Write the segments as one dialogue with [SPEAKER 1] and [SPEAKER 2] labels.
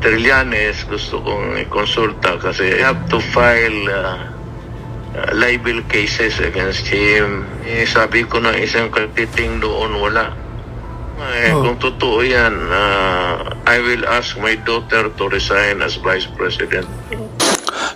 [SPEAKER 1] Trillanes gusto kong ikonsulta kasi I have to file libel cases against him. Sabi ko na isang katiting doon wala. Kung totoo yan, I will ask my daughter to resign as Vice President.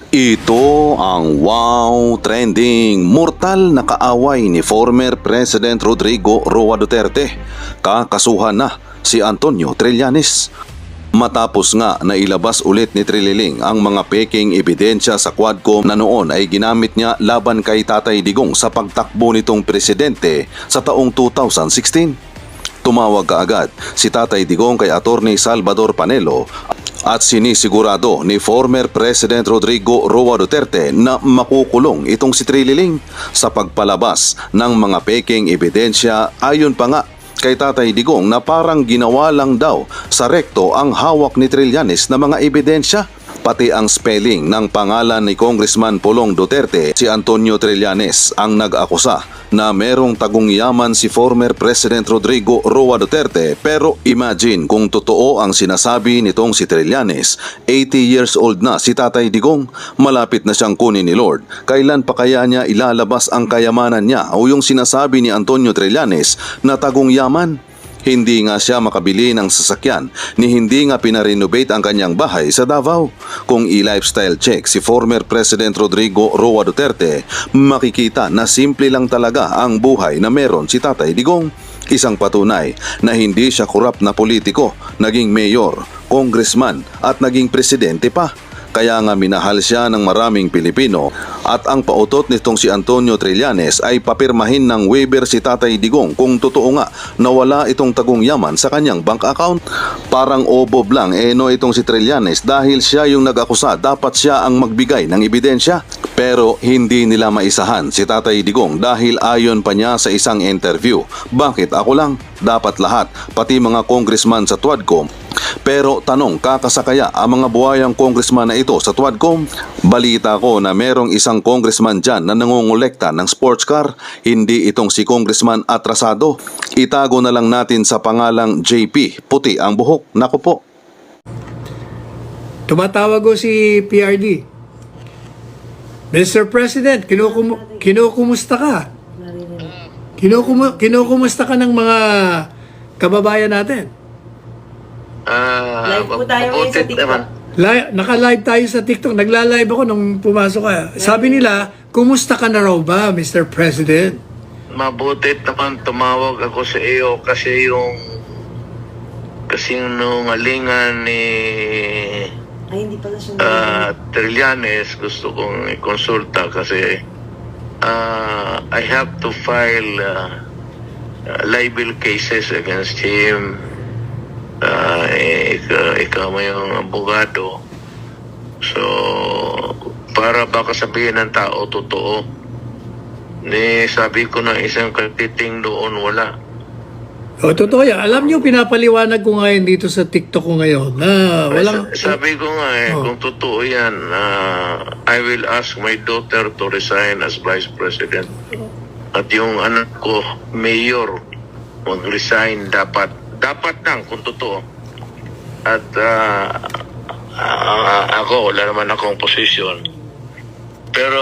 [SPEAKER 2] Ito ang wow trending mortal na kaaway ni former President Rodrigo Roa Duterte. Kakasuhan na si Antonio Trillanes. Matapos nga na ilabas ulit ni Trililing ang mga peking ebidensya sa Quadcom na noon ay ginamit niya laban kay Tatay Digong sa pagtakbo nitong presidente sa taong 2016. Tumawag kaagad si Tatay Digong kay Attorney Salvador Panelo at sinisigurado ni former President Rodrigo Roa Duterte na makukulong itong si Trililing sa pagpalabas ng mga peking ebidensya. Ayon pa nga kay Tatay Digong na parang ginawa lang daw sa rekto ang hawak ni Trillanes na mga ebidensya. Pati ang spelling ng pangalan ni Congressman Pulong Duterte, si Antonio Trillanes ang nag-akusa na merong tagong yaman si former President Rodrigo Roa Duterte. Pero imagine kung totoo ang sinasabi nitong si Trillanes, 80 years old na si Tatay Digong, malapit na siyang kunin ni Lord. Kailan pa kaya niya ilalabas ang kayamanan niya o yung sinasabi ni Antonio Trillanes na tagong yaman? Hindi nga siya makabili ng sasakyan ni hindi nga pinarenovate ang kanyang bahay sa Davao. Kung i-lifestyle check si former President Rodrigo Roa Duterte, makikita na simple lang talaga ang buhay na meron si Tatay Digong. Isang patunay na hindi siya korap na politiko, naging mayor, congressman at naging presidente pa. Kaya nga minahal siya ng maraming Pilipino at ang pautot nitong si Antonio Trillanes ay papirmahin ng waiver si Tatay Digong kung totoo nga na wala itong tagong yaman sa kanyang bank account. Parang obob lang itong si Trillanes dahil siya yung nag-akusa, dapat siya ang magbigay ng ebidensya. Pero hindi nila maisahan si Tatay Digong dahil ayon pa niya sa isang interview, bakit ako lang? Dapat lahat, pati mga congressman sa Quadcom. Pero tanong, kakasakaya ang mga buhayang congressman na ito sa Quadcom? Balita ko na merong isang congressman dyan na nangongolekta ng sports car. Hindi itong si Congressman Atrasado. Itago na lang natin sa pangalang JP. Puti ang buhok. Naku po.
[SPEAKER 3] Tumatawag ko si PRD. Mr. President, kinukumusta ka? Kinukumusta ka ng mga kababayan natin?
[SPEAKER 4] Live po tayo ngayon sa TikTok.
[SPEAKER 3] Naka-live tayo sa TikTok. Nagla-live ako nung pumasok ka. Sabi nila, kumusta ka na raw ba, Mr. President?
[SPEAKER 1] Mabuti naman tumawag ako sa iyo kasi yung nungalingan ni
[SPEAKER 4] Ay, hindi pala siya.
[SPEAKER 1] Trillanes gusto kong ikonsulta kasi I have to file libel cases against him. Ikaw mo yung abogado. So, para baka sabihin ng tao totoo. Sabi ko na isang katiting doon wala.
[SPEAKER 3] O, totoo yan. Alam niyo, pinapaliwanag ko ngayon dito sa TikTok ko ngayon na walang...
[SPEAKER 1] Sabi ko nga kung totoo yan, I will ask my daughter to resign as Vice President. At yung anak ko, Mayor, mag-resign dapat. Dapat lang kung totoo. At ako, wala naman akong posisyon. Pero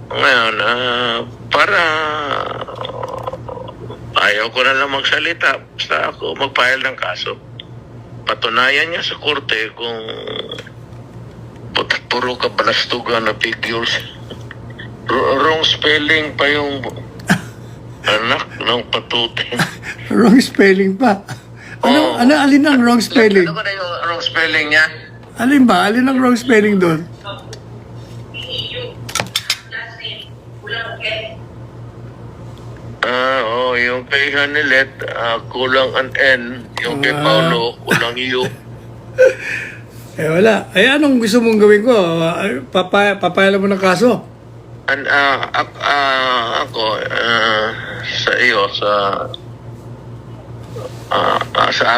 [SPEAKER 1] ngayon, para ayaw ko na lang magsalita. Basta ako mag-file ng kaso. Patunayan niya sa korte kung puro kabalastugan na figures. Wrong spelling pa yung anak ng patutin.
[SPEAKER 3] Wrong spelling pa. Alin ang wrong spelling?
[SPEAKER 1] Ano ba na yung wrong spelling niya?
[SPEAKER 3] Alin ba? Alin ang wrong spelling doon?
[SPEAKER 1] Yung kay Hanilet, kulang an N. Yung kay Paulo, kulang U.
[SPEAKER 3] Wala. Anong gusto mong gawin ko? Papayala mo ng kaso?
[SPEAKER 1] Ako, sa iyo, sa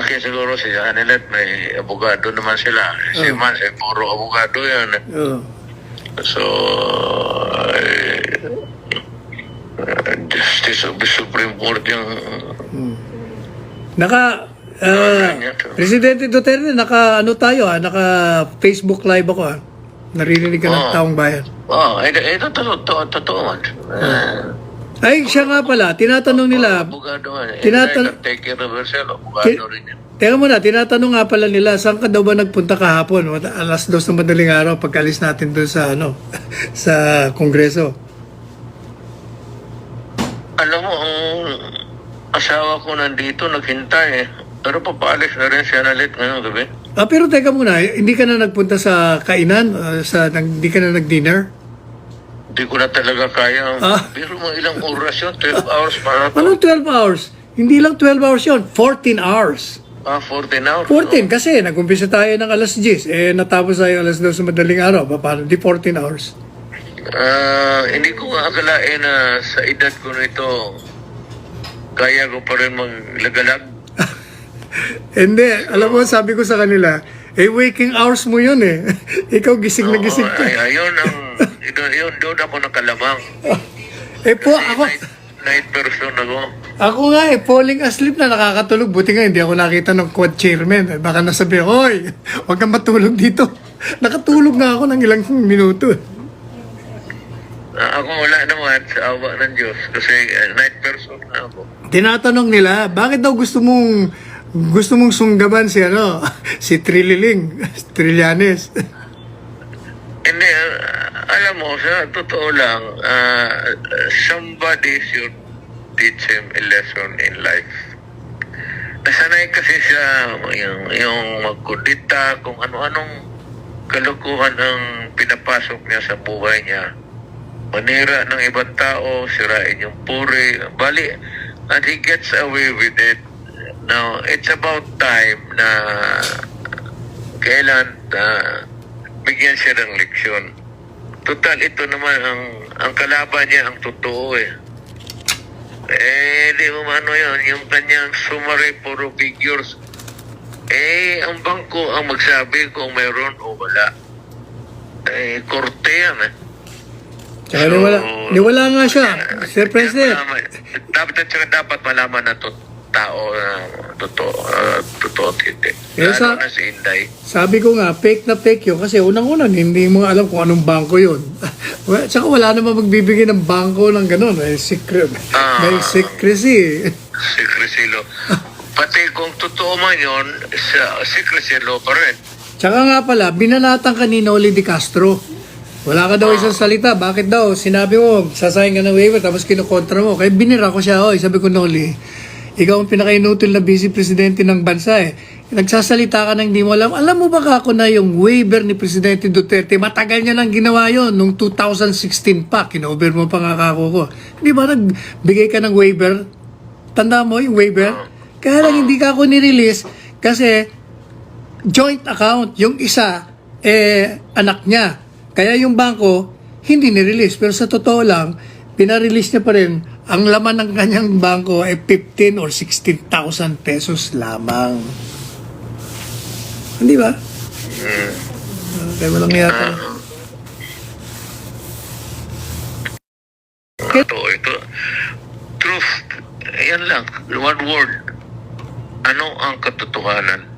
[SPEAKER 1] akin siguro si Hanilet, may abogado naman sila. Si Man, puro abogado yan. So, Justice of the Supreme Court yung...
[SPEAKER 3] Presidente Duterte, naka Facebook live ako Naririnig ka ng taong bayan.
[SPEAKER 1] Ito totoo man.
[SPEAKER 3] Ay, siya nga pala, tinatanong nila,
[SPEAKER 1] Abogado man. Take care of yourself. Abogado rin yan.
[SPEAKER 3] teka muna, tinatanong nga pala nila, saan ka daw ba nagpunta kahapon? Alas 2 ng madaling araw, pagkalis natin doon sa, sa Kongreso.
[SPEAKER 1] Alam mo, ang asawa ko nandito, naghintay Pero papaalis na rin siya nalit ngayong gabi.
[SPEAKER 3] Pero teka muna, hindi ka na nagpunta sa kainan? Hindi ka na nag-dinner?
[SPEAKER 1] Hindi ko na talaga kaya. Pero mo ilang oras yun, 12 hours para to.
[SPEAKER 3] Anong 12 hours? Hindi lang 12 hours yun, 14 hours.
[SPEAKER 1] 14 hours.
[SPEAKER 3] 14 kasi nag-umpisa tayo ng alas 10, natapos tayo alas 2 sa madaling araw. Paano? Di 14 hours.
[SPEAKER 1] Hindi ko nga akalain na sa edad ko nito, kaya ko pa rin maglagalag.
[SPEAKER 3] Hindi, alam mo, sabi ko sa kanila, waking hours mo yun Ikaw gising na gising ka.
[SPEAKER 1] Ayun, doon ako nakalamang.
[SPEAKER 3] Ako...
[SPEAKER 1] Night person ako.
[SPEAKER 3] Ako nga falling asleep na nakakatulog. Buti nga hindi ako nakita ng quad chairman. Baka nasabi, hoy, huwag kang matulog dito. Nakatulog nga ako ng ilang minuto.
[SPEAKER 1] Ako wala naman sa awa ng Diyos kasi night person na ako.
[SPEAKER 3] Tinatanong nila, bakit daw gusto mong sunggaban si si Trillanes?
[SPEAKER 1] Hindi, alam mo, sa totoo lang, somebody should teach him a lesson in life. Nasanay kasi siya yung magkudita, kung ano-anong kalukuhan ang pinapasok niya sa buhay niya. Manira ng ibang tao, sirain yung puri, bali, and he gets away with it. Now, it's about time na kailan bigyan siya ng leksyon. Total, ito naman ang kalaban niya, ang totoo di mo ano yun, yung kanyang summary, puro figures. Ang bangko ang magsabi kung mayroon o wala. Korte yan
[SPEAKER 3] Tsaka niwala nga siya, Sir President.
[SPEAKER 1] Dapat malaman na tao totoo at hindi.
[SPEAKER 3] Yes,
[SPEAKER 1] Lalo na si Inday.
[SPEAKER 3] Sabi ko nga, fake na fake yun. Kasi unang-una, hindi mo alam kung anong bangko yun. Tsaka wala naman magbibigay ng bangko ng gano'n. May secrecy.
[SPEAKER 1] Secrecy law. Pati kung totoo man yun, secrecy law pa rin.
[SPEAKER 3] Tsaka nga pala, binanatan ka ni Noli de Castro. Wala ka daw isang salita. Bakit daw? Sinabi mo, sasayang ka ng waiver, tapos kinukontra mo. Kaya binira ko siya. Sabi ko, Noli, ikaw ang pinaka-inutil na vice presidente ng bansa Nagsasalita ka na hindi mo alam. Alam mo ba ako na yung waiver ni Presidente Duterte, matagal niya nang ginawa yon nung 2016 pa. Kinover mo pa nga ako ko. Di ba nagbigay ka ng waiver? Tanda mo yung waiver? Kaya lang hindi ka ako nirelease kasi joint account. Yung isa, anak niya. Kaya yung bangko, hindi nirelease. Pero sa totoo lang, pinarelease niya pa rin. Ang laman ng kanyang bangko ay 15 or 16,000 pesos lamang. Hindi ba? Kaya walang yata.
[SPEAKER 1] Ito. Truth. Yan lang. One word. Ano ang katotohanan?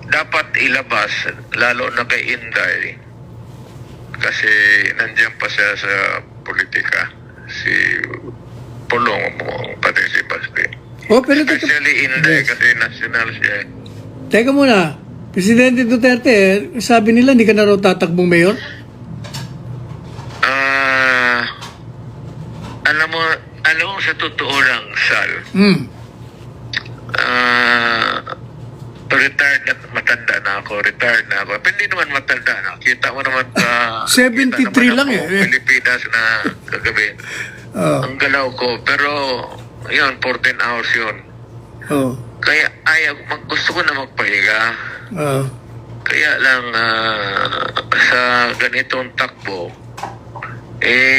[SPEAKER 1] Dapat ilabas, lalo na kay Inday. Kasi nandiyan pa siya sa politika. Si Pulong mo, pati si Basti.
[SPEAKER 3] Pero
[SPEAKER 1] Especially Inday kasi national siya.
[SPEAKER 3] Teka muna. Presidente Duterte, sabi nila hindi ka na raw tatakbong mayor?
[SPEAKER 1] Alam mo sa totoo lang, Sal. Retired na, matanda na ako. Pero hindi naman matanda na. Kita mo naman
[SPEAKER 3] 73 lang
[SPEAKER 1] Pilipinas na kagabi. Ang galaw ko. Pero, yun, 14 hours yun. Kaya gusto ko na magpahiga. Kaya lang sa ganitong takbo,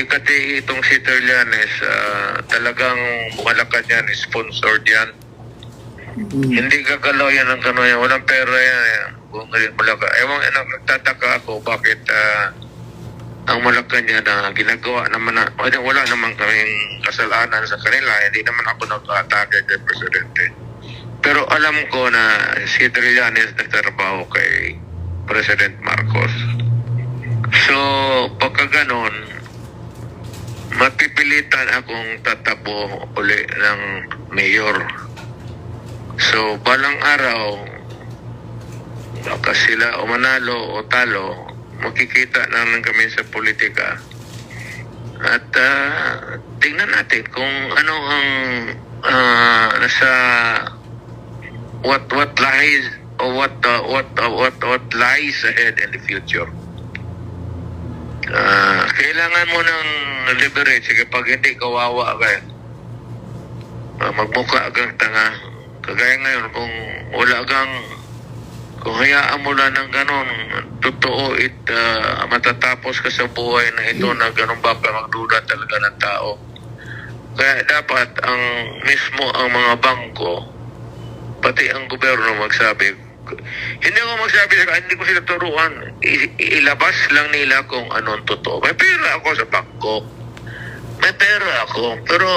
[SPEAKER 1] kasi itong si Trillanes, talagang Bukalakan yan, sponsored yan. Hindi gagalaw yan ng kano yan. Walang pera yan. Kung Malacan. Nagtataka ako bakit ang Malacan na ginagawa naman wala naman kaming kasalanan sa kanila. Hindi naman ako nag-atake kay Presidente. Pero alam ko na si Trillanes nagtrabaho kay President Marcos. So, pagka ganon, mapipilitan akong tatabo uli ng mayor. So, balang araw, baka sila o manalo o talo, makikita naman kami sa politika. At tingnan natin kung ano ang nasa what lies or what lies ahead in the future. Kailangan mo ng leverage kapag hindi kawawa ka. Magmukha kang tanga. Kagaya ngayon, kung wala kang, kung hayaan mo lang ng ganon, totoo matatapos ka sa buhay na ito na ganon ba magduda talaga ng tao. Kaya dapat ang mismo ang mga bangko, pati ang gobyerno magsabi. Hindi ko magsabi, hindi ko sila turuan. Ilabas lang nila kung anong totoo. May pera ako sa bangko. May pera ako. Pero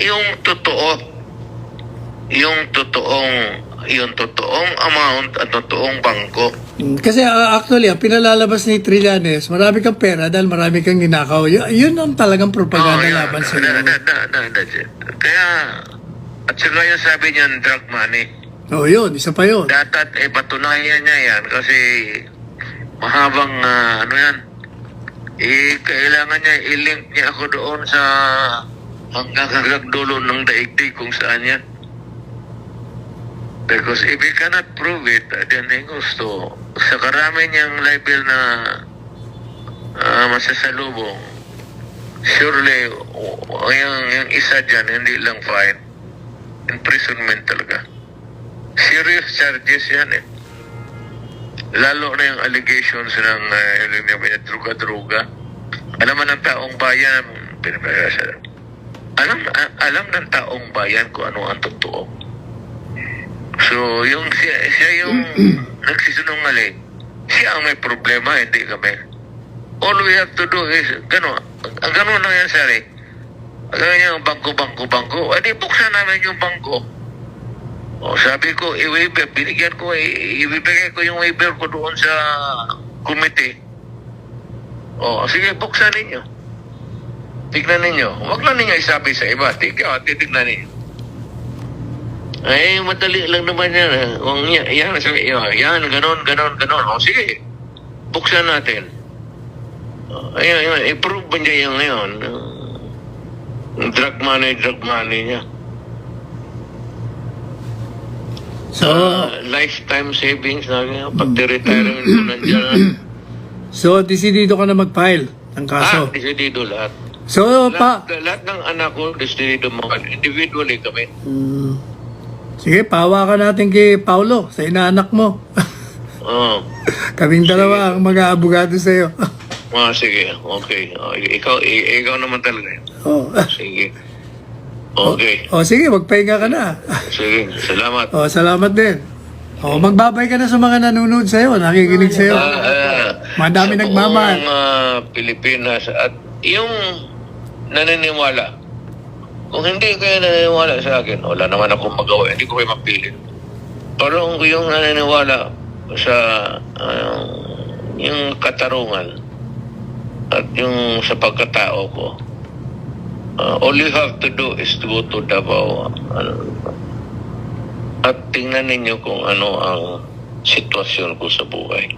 [SPEAKER 1] yung totoong amount at totoong bangko.
[SPEAKER 3] Kasi actually, ang pinalalabas ni Trillanes, marami kang pera dahil marami kang ninakaw. Yun ang talagang propaganda laban sa iyo.
[SPEAKER 1] Kaya, at saka yung sabi niyan, drug money.
[SPEAKER 3] Oo, yun. Isa pa yun.
[SPEAKER 1] Dapat patunayan niya yan kasi mahabang kailangan niya i-link niya ako doon sa hanggang dulo ng daigdig kung saan yan. Because if he cannot prove it, then he goes to sa karami niyang libel na masasalubong, surely yung isa dyan, hindi lang fine, imprisonment talaga. Serious charges yan eh. Lalo na yung allegations ng druga-druga. Alam ng taong bayan, alam ng taong bayan kung ano ang totoo. So, yung siya yung nagsisinungaling, siya ang may problema, hindi kami. All we have to do is, gano'n lang yan, sari. Ganyan yung bangko. Adi, buksan namin yung bangko. O, sabi ko, i-waiver, ibibigay ko yung waiver ko doon sa committee. O, sige, buksan ninyo. Tignan ninyo. Huwag lang ninyo isabi sa iba. Titignan ninyo. Ay, madali lang naman yan. Yan, ganon. O, sige, buksan natin. Ayun, i-prove ba niya yung ngayon? Drug money niya.
[SPEAKER 3] So,
[SPEAKER 1] lifetime savings na pag-retirement ko nandiyan.
[SPEAKER 3] so, desidido ka na mag-file ng kaso.
[SPEAKER 1] Desidido lahat.
[SPEAKER 3] So,
[SPEAKER 1] Lahat ng anak ko, desidido mo. Individually kami.
[SPEAKER 3] Sige, pawa ka natin kay Paulo, sa inaanak mo.
[SPEAKER 1] Oo.
[SPEAKER 3] Kaming dalawa ang mag-aabogado sa'yo.
[SPEAKER 1] Sige, okay. Ikaw naman talaga.
[SPEAKER 3] Oh.
[SPEAKER 1] Sige. Okay.
[SPEAKER 3] Sige, magpahinga ka na.
[SPEAKER 1] Sige, salamat.
[SPEAKER 3] Salamat din. Magbabay ka na sa mga nanonood sa'yo, nakikinig sa'yo. Madami
[SPEAKER 1] sa
[SPEAKER 3] nagmamahal.
[SPEAKER 1] buong Pilipinas at yung naniniwala. Kung hindi kayo naniniwala sa akin, wala naman akong magawa. Hindi ko kayo mapilit. Pero kung yung naniniwala sa yung katarungan at yung sa pagkatao ko, all you have to do is to go to Davao at tingnan ninyo kung ano ang sitwasyon ko sa buhay.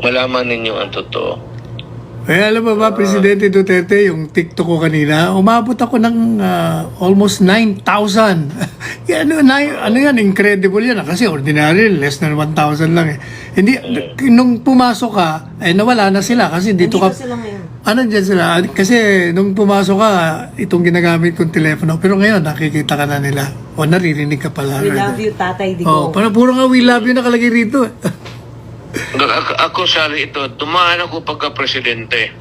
[SPEAKER 1] Malaman ninyo ang totoo.
[SPEAKER 3] Alam mo ba, Presidente Duterte, yung TikTok ko kanina, umabot ako ng almost 9,000. Ano yan, incredible yan. Kasi ordinary, less than 1,000 lang eh. Hindi, nung pumasok ka, nawala na sila kasi dito ka...
[SPEAKER 4] sila ngayon.
[SPEAKER 3] Dyan sila? Kasi nung pumasok ka, itong ginagamit kong telepono. Pero ngayon, nakikita ka na nila. O naririnig ka pala.
[SPEAKER 4] We love you, Tatay Digong.
[SPEAKER 3] Parang puro nga we love you nakalagay rito.
[SPEAKER 1] Ako, Sally, ito, tumaan ako pagka-presidente.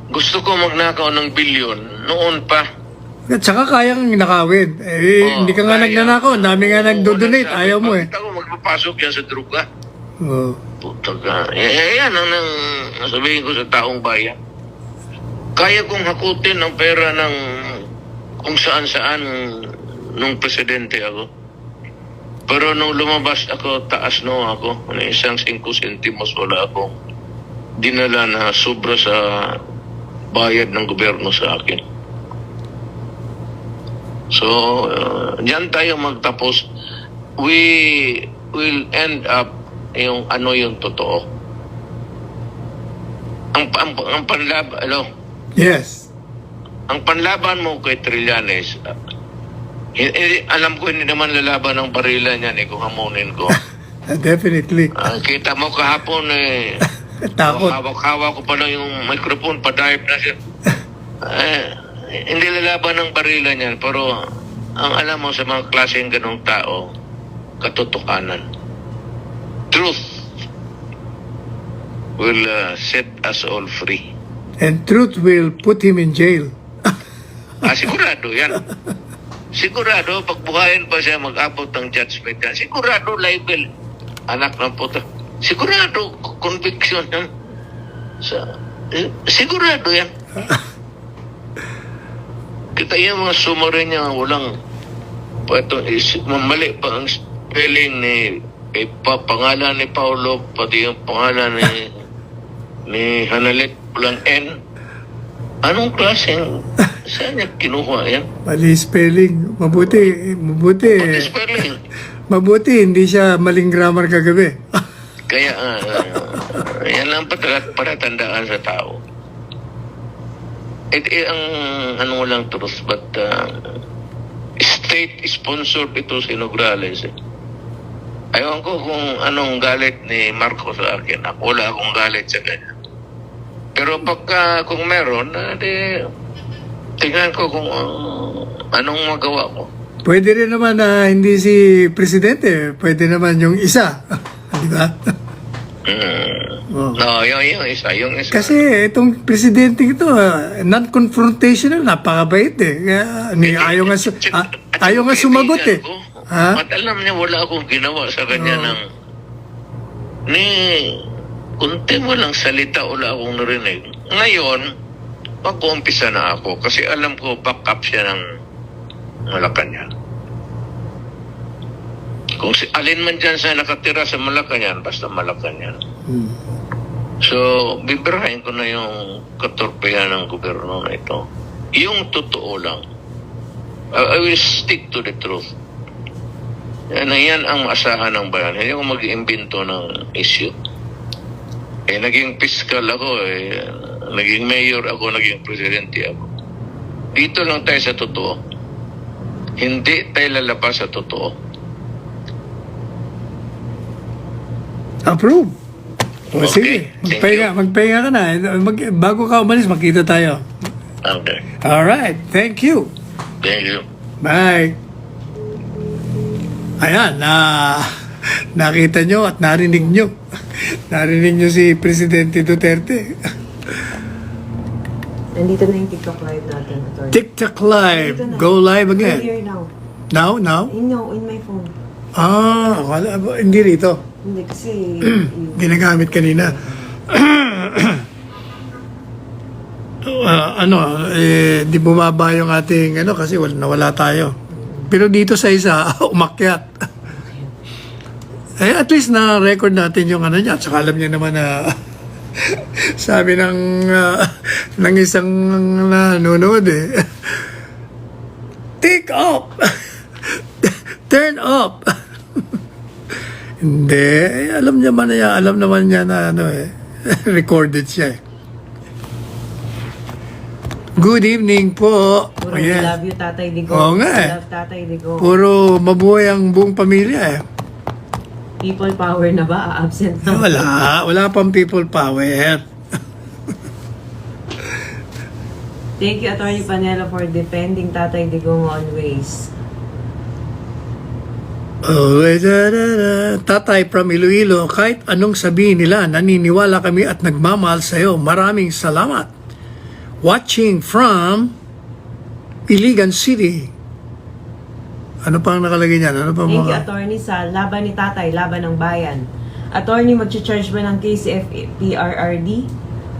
[SPEAKER 1] Gusto ko magnakaw ng bilyon noon pa.
[SPEAKER 3] At saka kayang nakawin. Hindi ka nga nagnanakaw. Ang dami nga nagdo-donate. Ayaw mo eh.
[SPEAKER 1] Bakit ako magpapasok yan sa druga? Puta ka. Yan ang sabihin ko sa taong bayan. Kaya kong hakutin ang pera ng kung saan-saan nung presidente ako. Pero nung lumabas ako, taas no ako. Ano, isang 5 sentimos wala akong dinala na sobra sa bayad ng gobyerno sa akin. So, diyan tayo magtapos. We will end up yung ano yung totoo. Ang panlaban,
[SPEAKER 3] Yes.
[SPEAKER 1] ang panlaban mo kay Trillanes, alam ko hindi naman lalaban ng barila niyan kung hamunin ko.
[SPEAKER 3] Definitely.
[SPEAKER 1] Kita mo kahapon
[SPEAKER 3] Takot.
[SPEAKER 1] hawak-hawak ko pa lang yung microphone, pa-dive na siya. Hindi lalaban ng barila niyan, pero ang alam mo sa mga klaseng ganong tao, katotohanan. Truth will set us all free.
[SPEAKER 3] And truth will put him in jail.
[SPEAKER 1] Sigurado yan. Sigurado, pagbuhayin pa siya mag-abot ng judgment yan. Sigurado, libel. Anak ng puta. Sigurado, conviction yan. Sigurado yan. Kita yung mga summary niya, walang mali pa ang spelling ni pangalan ni Paulo, pati yung pangalan ni Hanalet, walang N. Anong klaseng saan niya kinuha yan?
[SPEAKER 3] Mali spelling. Mabuti.
[SPEAKER 1] Pati spelling.
[SPEAKER 3] Mabuti, hindi siya maling grammar kagabi.
[SPEAKER 1] Kaya, yan lang para tandaan sa tao. Ang ano lang truth, but state-sponsored ito si Nograles. Ayaw ko kung anong galit ni Marco sa akin. Wala akong galit sa kanya. Pero pagka kung meron, tingnan ko kung anong magawa ko.
[SPEAKER 3] Pwede rin naman na hindi si Presidente. Pwede naman yung isa. Di ba? Oh.
[SPEAKER 1] No, yung isa.
[SPEAKER 3] Kasi itong Presidente ito, non-confrontational, napakabait eh. Ayaw nga sumagot eh. Ha?
[SPEAKER 1] At alam niya, wala akong ginawa sa kanya kunti mo lang salita, wala akong narinig. Ngayon, mag-uumpisa na ako kasi alam ko back up siya ng Malacanang. Kung alin man dyan sa nakatira sa Malacanang, basta Malacanang. So, bibirahin ko na yung katorpehan ng gobyerno na ito. Yung totoo lang. I will stick to the truth. Yan ang maasahan ng bayan. Hindi ako mag-iimbento ng issue. Naging fiscal ako, naging mayor ako, naging presidente ako. Dito lang tayo sa totoo. Hindi tayo lalabas sa totoo.
[SPEAKER 3] Approve. O
[SPEAKER 1] Okay,
[SPEAKER 3] sige, magpahinga ka na. Bago ka umalis, makita tayo.
[SPEAKER 1] Okay.
[SPEAKER 3] Alright, thank you.
[SPEAKER 1] Thank you.
[SPEAKER 3] Bye. Ayan, nakita nyo at narinig nyo. Narinig nyo si Presidente Duterte.
[SPEAKER 4] Nandito na yung TikTok live natin, attorney.
[SPEAKER 3] TikTok live.
[SPEAKER 4] Nandito na.
[SPEAKER 3] Go live again.
[SPEAKER 4] Earlier now.
[SPEAKER 3] Now?
[SPEAKER 4] No, in my phone.
[SPEAKER 3] Hindi rito.
[SPEAKER 4] Hindi, kasi...
[SPEAKER 3] Ginagamit kanina. Di bumaba yung ating kasi nawala tayo. Pero dito sa isa, umakyat. At least na-record natin yung niya. At saka alam niya naman na sabi ng isang nanonood take up! Turn up! Hindi. Alam niya man niya. Alam naman niya na recorded siya Good evening po.
[SPEAKER 4] Puro love you, Tatay Digo.
[SPEAKER 3] Oo nga
[SPEAKER 4] Love, Tatay Digo.
[SPEAKER 3] Puro mabuhay ang buong pamilya
[SPEAKER 4] People power na ba? Absent na?
[SPEAKER 3] Wala pang people power.
[SPEAKER 4] Thank you, Attorney Panelo, for defending Tatay Digong always.
[SPEAKER 3] Tatay from Iloilo, kahit anong sabihin nila, naniniwala kami at nagmamahal sa iyo. Maraming salamat. Watching from Iligan City. Ano pang nakalagay niyan? Ano pang
[SPEAKER 4] Thank you, Attorney, sa laban ni Tatay, laban ng bayan. Attorney, mag-charge ba ng case si PRRD?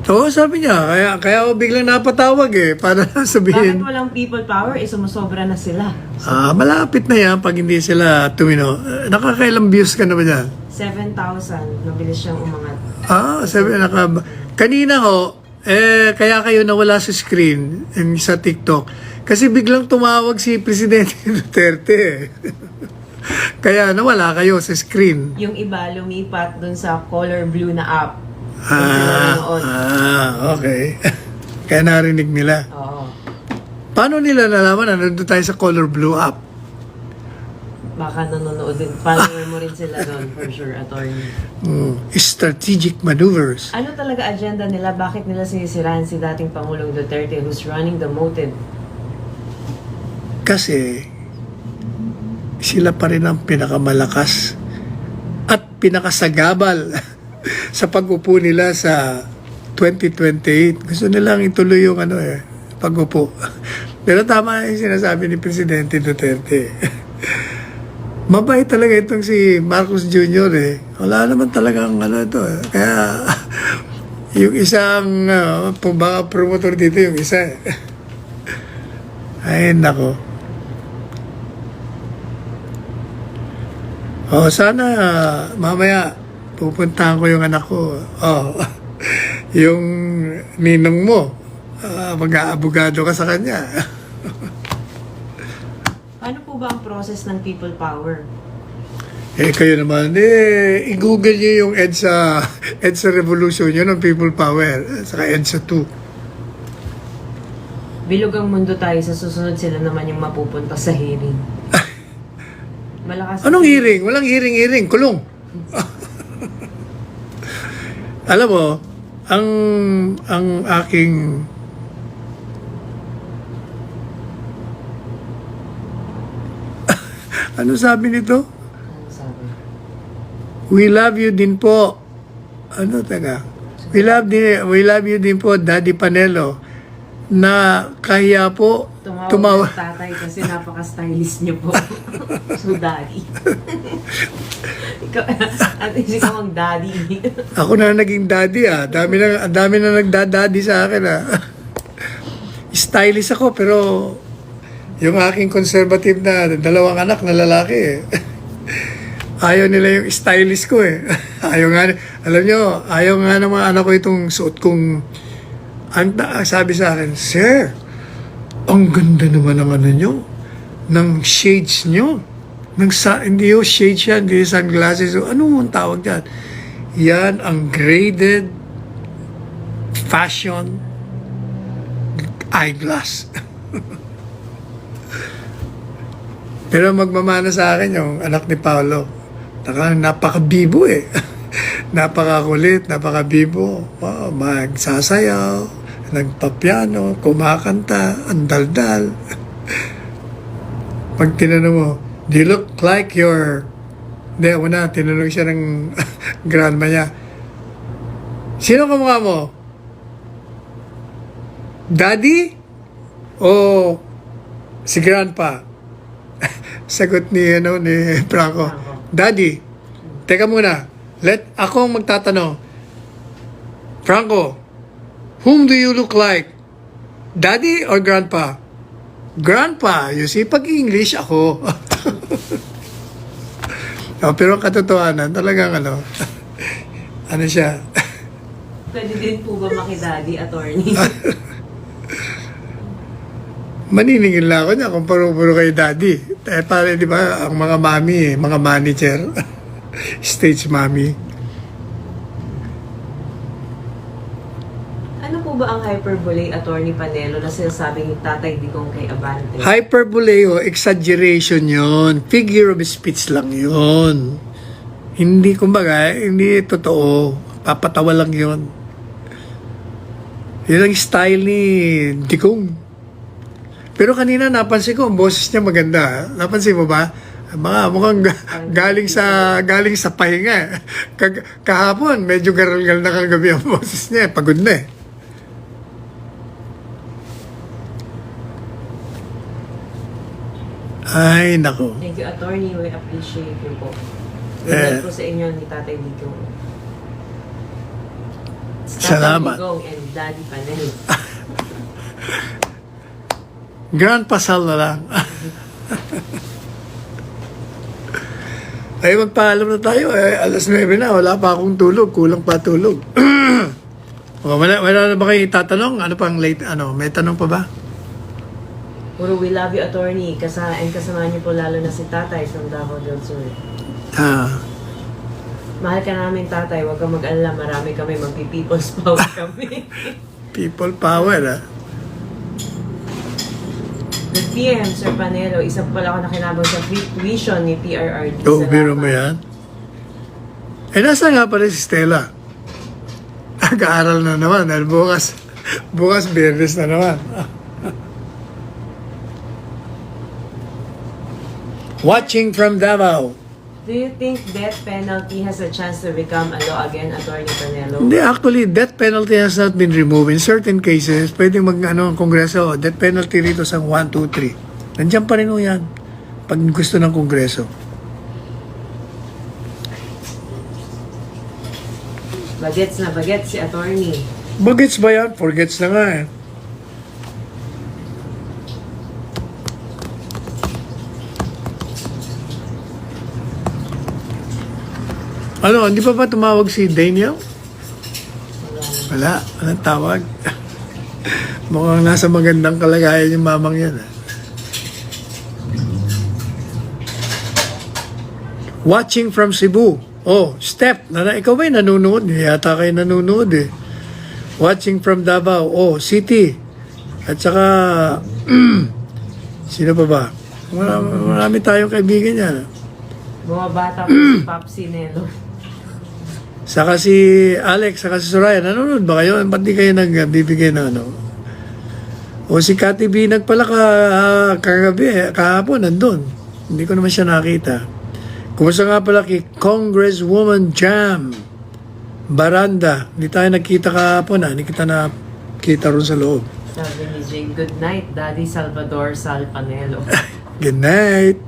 [SPEAKER 3] Oo, sabi niya. Kaya ako biglang napatawag para
[SPEAKER 4] Bakit
[SPEAKER 3] sabihin.
[SPEAKER 4] walang people power? Sumusobra na sila.
[SPEAKER 3] Malapit na yan pag hindi sila tumino. Nakakailang views ka na ba dyan?
[SPEAKER 4] 7,000. Mabilis siyang umangat.
[SPEAKER 3] Sabi kanina ho, kaya kayo nawala sa screen sa TikTok. Kasi biglang tumawag si Presidente Duterte. Kaya nawala kayo sa screen.
[SPEAKER 4] Yung iba lumipat dun sa color blue na app. Yung sila nanood.
[SPEAKER 3] Okay. Kaya narinig nila.
[SPEAKER 4] Oo.
[SPEAKER 3] Paano nila nalaman na nandun tayo sa Color Blue app?
[SPEAKER 4] Baka nanonood din. Follower mo rin sila doon, for sure, attorney.
[SPEAKER 3] Strategic maneuvers.
[SPEAKER 4] Ano talaga agenda nila? Bakit nila sinisiraan si dating Pangulong Duterte who's running the motive?
[SPEAKER 3] Kasi sila pa rin ang pinakamalakas at pinakasagabal sa pag-upo nila sa 2028. Gusto nilang ituloy yung pag-upo. Pero tama yung sinasabi ni Presidente Duterte. Mabait talaga itong si Marcos Jr. Wala naman talagang ito. Kaya yung isang baka promotor dito yung isa. Ay, nako. Sana mamaya pupuntahan ko yung anak ko. Yung ninong mo, mag-aabogado ka sa kanya.
[SPEAKER 4] Ano po ba ang process ng people power?
[SPEAKER 3] Kayo naman, i-google nyo yung EDSA Revolution, yun ang people power, saka EDSA 2.
[SPEAKER 4] Bilog ang mundo tayo, sa susunod sila naman yung mapupunta sa hearing. Malakas.
[SPEAKER 3] Anong hearing? Walang hearing, kulong. Alam mo, ang aking ano sabi nito?
[SPEAKER 4] Ano sabi?
[SPEAKER 3] We love you din po. Ano taga? We love you din po, Daddy Panelo. Na kaya po
[SPEAKER 4] Tumawag ng tatay kasi napaka-stylish niyo po. So, daddy. At ikaw ang daddy.
[SPEAKER 3] Ako na naging daddy Dami na nagdadaddy sa akin Stylish ako pero yung aking conservative na dalawang anak na lalaki ayaw nila yung stylish ko Ayaw nga, alam nyo, ayaw nga ng mga anak ko itong suot kong ang sabi sa akin, Sir, ang ganda naman ng nyo, ng shades nyo. Hindi yung shades yan, hindi sunglasses. Ano ang tawag yan? Yan ang graded fashion eyeglass. Pero magmamana sa akin yung anak ni Paolo. Napaka-bibo napakakulit, napaka-bibo. Magsasayaw, nagpapiano, kumakanta, ang daldal. Pag tinanong mo, do you look like your... Hindi, una, tinanong siya ng grandma niya. Sino kamukha mo? Daddy? O si grandpa? Sagot ni Franco. Daddy, teka muna. Ako ang magtatanong. Franco, whom do you look like? Daddy or grandpa? Grandpa. You see, pag English ako. Pero katotohanan, talagang ano siya.
[SPEAKER 4] Pwede din po ba maki-daddy, attorney?
[SPEAKER 3] Maniningil lang ako niya kung puro-puro kay daddy. Para di ba, ang mga mami, mga manager, stage mami.
[SPEAKER 4] Ano po ba ang hyperbole, attorney Panelo, na sinasabing tatay digong kay Abante?
[SPEAKER 3] Hyperbole exaggeration yon, figure of speech lang yon. Hindi, kumbaga, hindi totoo. Papatawa lang yon. Yun ang style ni Digong. Pero kanina napansin ko, ang boses niya maganda. Napansin mo ba? Mukhang galing sa pahinga. Kahapon, medyo garal-gal na kagabi ang boses niya. Pagod na Ay, nako.
[SPEAKER 4] Thank you, attorney. We appreciate you po. Good po sa inyo ni Tatay Digong.
[SPEAKER 3] Salamat.
[SPEAKER 4] Digong and Daddy Panel.
[SPEAKER 3] Grand pasal na lang. Ay, magpaalam na tayo. Alas 9 na, wala pa akong tulog. Kulang pa tulog. wala na ba kayo itatanong? Ano pang late, may tanong pa ba?
[SPEAKER 4] Puro we love you, attorney. Kasama niyo po lalo na si Tatay from Davao del Sur. Mahal ka namin, Tatay. Huwag kang mag-alala. Marami kami. Magpi-people's power kami.
[SPEAKER 3] People power, ha?
[SPEAKER 4] The PM, Sir Panelo, isa pala ako nakinabang sa free tuition ni PRRD.
[SPEAKER 3] Biro mo yan? Nasa nga pala si Stella? Nag-aaral na naman. Dahil bukas Biyernes na naman. Watching from Davao.
[SPEAKER 4] Do you think death penalty has a chance to become a law again, Attorney Panelo?
[SPEAKER 3] Hindi, actually, death penalty has not been removed. In certain cases, pwedeng ang Kongreso, death penalty rito sa 1, 2, 3. Nandiyan pa rin yan. Pag gusto ng Kongreso.
[SPEAKER 4] Bagets na bagets si Attorney.
[SPEAKER 3] Bagets ba yan? Forgets na nga eh. Hindi pa ba tumawag si Daniel? Wala. Anong tawag? Mukhang nasa magandang kalagayan yung mamang yan. Watching from Cebu. Step. Ikaw ba'y nanonood? Hindi yata kayo nanonood eh. Watching from Davao. City. At saka, sino pa ba? Marami tayong kaibigan yan.
[SPEAKER 4] Mga bata po si Papsi Nelo.
[SPEAKER 3] Saka si Alex, saka si Soraya, nanonood ba kayo? Ba't di kayo nagbibigay na si Cathy B, nagpala kagabi, kahapon, nandun. Hindi ko naman siya nakita. Kumusta nga pala kay Congresswoman Jam Baranda? Hindi tayo nagkita kahapon, hindi kita nakita ron sa loob.
[SPEAKER 4] Sabi ni Jay, good night, Daddy Salvador Sal Panelo.
[SPEAKER 3] Good night.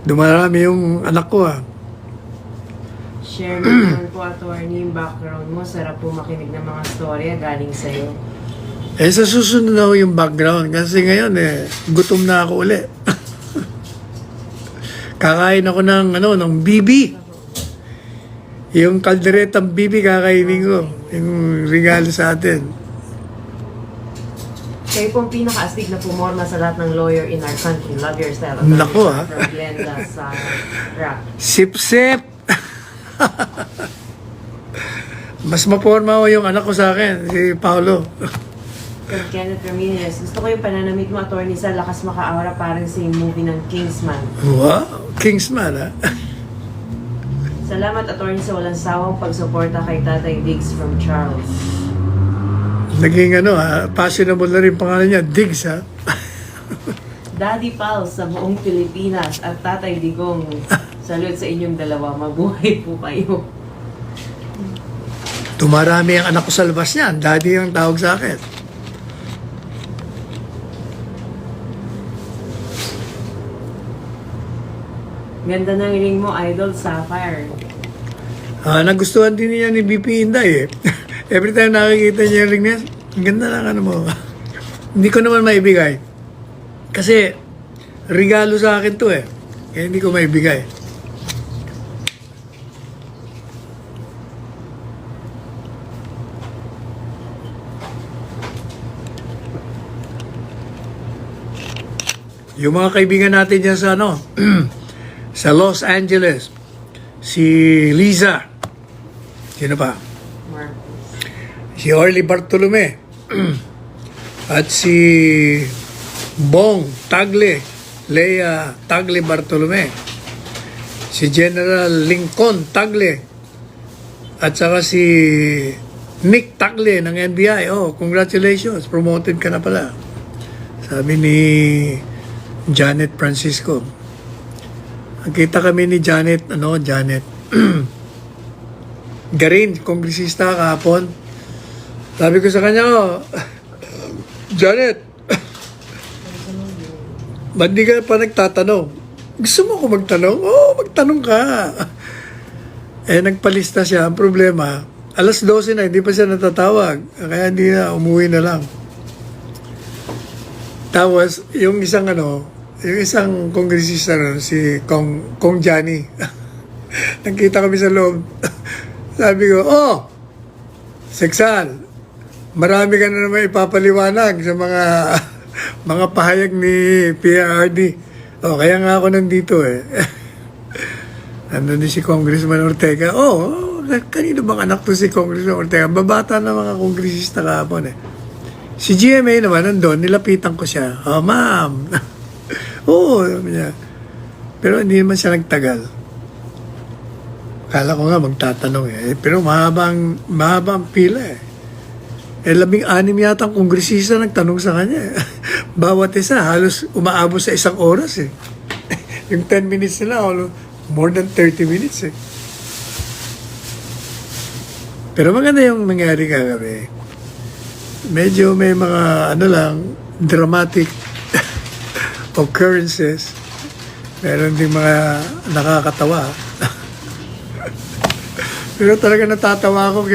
[SPEAKER 3] Dumarami yung anak ko
[SPEAKER 4] Share mo naman po, Attorney, yung background mo. Sarap po makinig ng mga storya galing sa'yo.
[SPEAKER 3] Sa susunod na yung background. Kasi ngayon, gutom na ako uli. Kakain ako ng bibi. Yung kalderetang bibi kakainin ko. Yung regalo sa atin.
[SPEAKER 4] Kayo pong pinaka-astig na pumorma sa lahat ng lawyer in our country. Love your style.
[SPEAKER 3] Nako,
[SPEAKER 4] From Glenda sa rap.
[SPEAKER 3] Sip-sip! Mas maporma ko yung anak ko sa akin, si Paolo.
[SPEAKER 4] From Kenneth Ramirez. Gusto ko yung pananamit mo, Attorney, sa lakas maka-aura parang sa yung movie ng Kingsman.
[SPEAKER 3] Wow, Kingsman
[SPEAKER 4] Salamat, Attorney, sa walang sawang pagsuporta kay Tatay Diggs from Charles.
[SPEAKER 3] Naging fashionable na rin pangalan niya, Diggs
[SPEAKER 4] Daddy Pals sa buong Pilipinas at Tatay Digong. Salud sa inyong dalawa. Mabuhay po kayo.
[SPEAKER 3] Tumarami ang anak ko sa labas niyan. Daddy ang tawag sa akin.
[SPEAKER 4] Ganda ng ring mo, Idol Sapphire.
[SPEAKER 3] Nagustuhan din niya ni BP Inday Every time nakikita niya yung ring niya, ang ganda lang mo. Hindi ko naman maibigay. Kasi, regalo sa akin to Kaya hindi ko maibigay. Yung mga kaibigan natin dyan sa sa Los Angeles, si Liza, sino pa? Si Orly Bartolome, at si Bong Tagle, Lea Tagle Bartolome, si General Lincoln Tagle, at saka si Nick Tagle ng NBI. Congratulations, promoted ka na pala. Sabi ni Janet Francisco. Nakita kami ni Janet, Janet Garin, kongresista kahapon. Sabi ko sa kanya, Janet, ba't di ka pa nagtatanong? Gusto mo ko magtanong? Magtanong ka. Nagpalista siya. Ang problema, Alas 12 na, hindi pa siya natatawag. Kaya hindi na, umuwi na lang. Tapos, yung isang kongresista ron, si Kong Johnny. Nakita kami sa loob. Sabi ko, Seksal, marami ka na naman ipapaliwanag sa mga mga pahayag ni PRRD. Kaya nga ako nandito eh. Nandun din si Congressman Ortega. Kanino bang anak to si Congressman Ortega? Babata na mga kongresista kahapon eh. Si GMA naman nandun, nilapitan ko siya. Ma'am. Sabi niya. Pero hindi naman siya nagtagal. Kala ko nga magtatanong eh. Pero mahabang pila eh. 16 yata ang kongresista nagtanong sa kanya eh. Bawat isa, halos umaabot sa 1 oras eh. Yung 10 minutes nila, more than 30 minutes eh. Pero maganda yung nangyari kagabi. Medyo may mga dramatic occurrences. Meron din mga nakakatawa. Pero talaga natatawa ako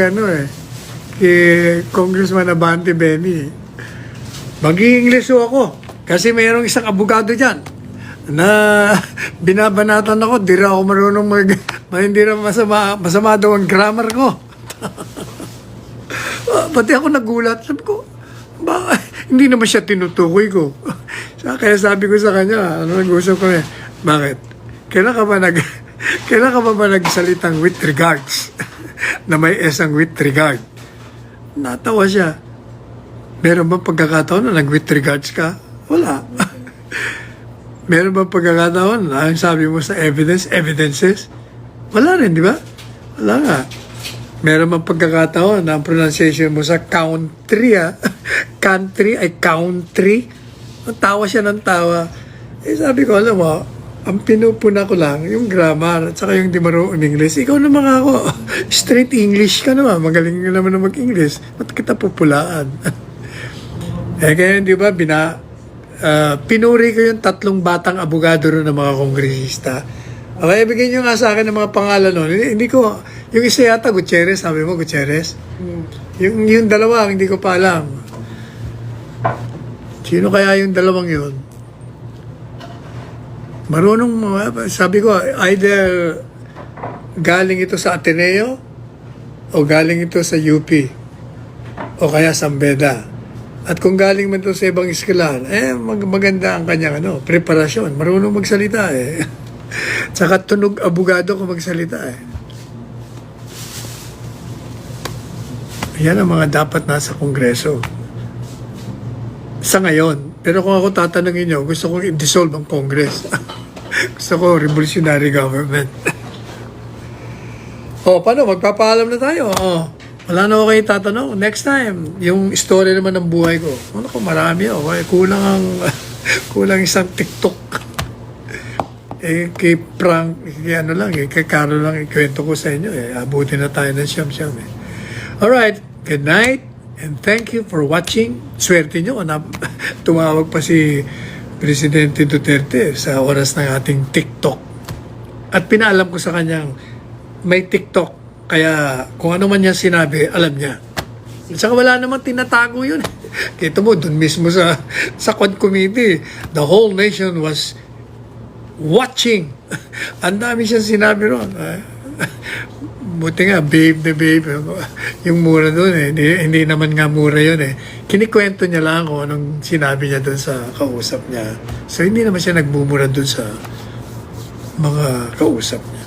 [SPEAKER 3] kay Congressman Abante Benny. Mag-i-English ako kasi mayroong isang abogado dyan na binabanatan ako, di rin ako marunong hindi rin masama daw ang grammar ko. Pati ako nagulat. Sabi ko, hindi naman siya tinutukoy ko. Kaya sabi ko sa kanya, nag-usap kami, bakit? Kailan ka ba nagsalitang with regards? Na may esang with regard? Natawa siya. Meron bang pagkakataon na nag-with regards ka? Wala. Meron bang pagkakataon na ang sabi mo sa evidences? Wala rin, di ba? Wala nga. Meron bang pagkakataon na ang pronunciation mo sa country, country ay country? Tawa siya ng tawa. Sabi ko, alam mo, ang pinupuna ko lang, yung grammar at saka yung di marunong English. Ikaw naman ako, straight English ka naman. Magaling ka naman na mag-English. Ba't kita pupulaan? Kaya di ba, pinuri ko yung 3 batang abogado ron ng mga kongresista. Okay, bigyan nyo nga sa akin ng mga pangalan nun. Hindi ko, yung isa yata, Gutierrez, sabi mo, Gutierrez? Yung dalawa, hindi ko pa alam. Sino kaya yung dalawang yun? Marunong, sabi ko, either galing ito sa Ateneo o galing ito sa UP o kaya sa Ambeda. At kung galing man ito sa ibang eskwelahan, maganda ang kanyang preparasyon. Marunong magsalita eh. Tsaka tunog abogado kung magsalita eh. Yan ang mga dapat nasa Kongreso. Sa ngayon. Pero kung ako tatanungin nyo, gusto kong i-dissolve ang Congress. Gusto ko revolutionary government. Paano? Magpapaalam na tayo. Wala na ako kayo tatanong. Next time, yung story naman ng buhay ko. Marami ako. Kulang isang TikTok. Kay Frank, kay Carlo lang ikwento ko sa inyo. Abutin na tayo ng siyam-siyam eh. Alright, good night. And thank you for watching. Swerte nyo na tumawag pa si Presidente Duterte sa oras ng ating TikTok. At pinaalam ko sa kanyang may TikTok. Kaya kung ano man niya sinabi, alam niya. At saka wala namang tinatago yun. Kita mo, dun mismo sa Quad Committee, the whole nation was watching. Ang dami siyang sinabi ron. Buti nga, babe na babe. Yung mura doon hindi naman nga mura yun eh. Kinikwento niya lang kung anong sinabi niya doon sa kausap niya. So, hindi naman siya nagmumura doon sa mga kausap niya.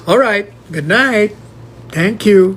[SPEAKER 3] Alright, good night. Thank you.